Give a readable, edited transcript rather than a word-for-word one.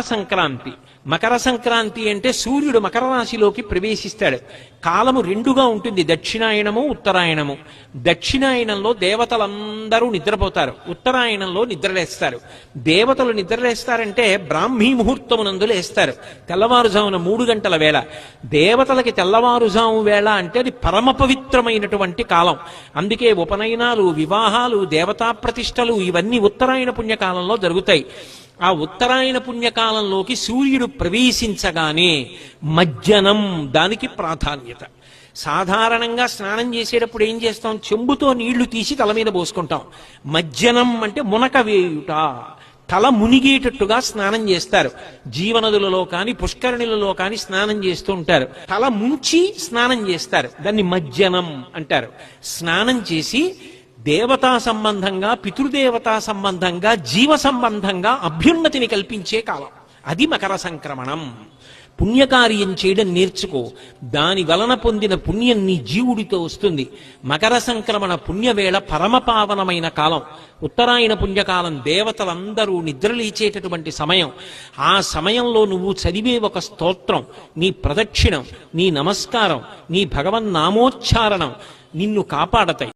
సంక్రాంతి. మకర సంక్రాంతి అంటే సూర్యుడు మకర రాశిలోకి ప్రవేశిస్తాడు. కాలము రెండుగా ఉంటుంది, దక్షిణాయనము ఉత్తరాయణము. దక్షిణాయనంలో దేవతలందరూ నిద్రపోతారు, ఉత్తరాయణంలో నిద్రలేస్తారు. దేవతలు నిద్రలేస్తారంటే బ్రాహ్మీ ముహూర్తమునందు లేస్తారు, తెల్లవారుజామున 3 గంటల వేళ. దేవతలకి తెల్లవారుజాము వేళ అంటే అది పరమ పవిత్రమైనటువంటి కాలం. అందుకే ఉపనయనాలు, వివాహాలు, దేవతా ప్రతిష్టలు ఇవన్నీ ఉత్తరాయణ పుణ్యకాలంలో జరుగుతాయి. ఆ ఉత్తరాయణ పుణ్యకాలంలోకి సూర్యుడు ప్రవేశించగానే మజ్జనం దానికి ప్రాధాన్యత. సాధారణంగా స్నానం చేసేటప్పుడు ఏం చేస్తాం? చెంబుతో నీళ్లు తీసి తల మీద పోసుకుంటాం. మజ్జనం అంటే మునక వేయుట, తల మునిగేటట్టుగా స్నానం చేస్తారు. జీవనదులలో కాని పుష్కరిణులలో కాని స్నానం చేస్తూ ఉంటారు. తల ముంచి స్నానం చేస్తారు, దాన్ని మజ్జనం అంటారు. స్నానం చేసి దేవతా సంబంధంగా, పితృదేవతా సంబంధంగా, జీవ సంబంధంగా అభ్యున్నతిని కల్పించే కాలం అది మకర సంక్రమణం. పుణ్యకార్యం చేయడం నేర్చుకో, దాని వలన పొందిన పుణ్యం నీ జీవుడితో వస్తుంది. మకర సంక్రమణ పుణ్యవేళ పరమపావనమైన కాలం. ఉత్తరాయణ పుణ్యకాలం దేవతలందరూ నిద్రలేచేటటువంటి సమయం. ఆ సమయంలో నువ్వు చదివే ఒక స్తోత్రం, నీ ప్రదక్షిణం, నీ నమస్కారం, నీ భగవన్నామోచ్చారణం నిన్ను కాపాడతాయి.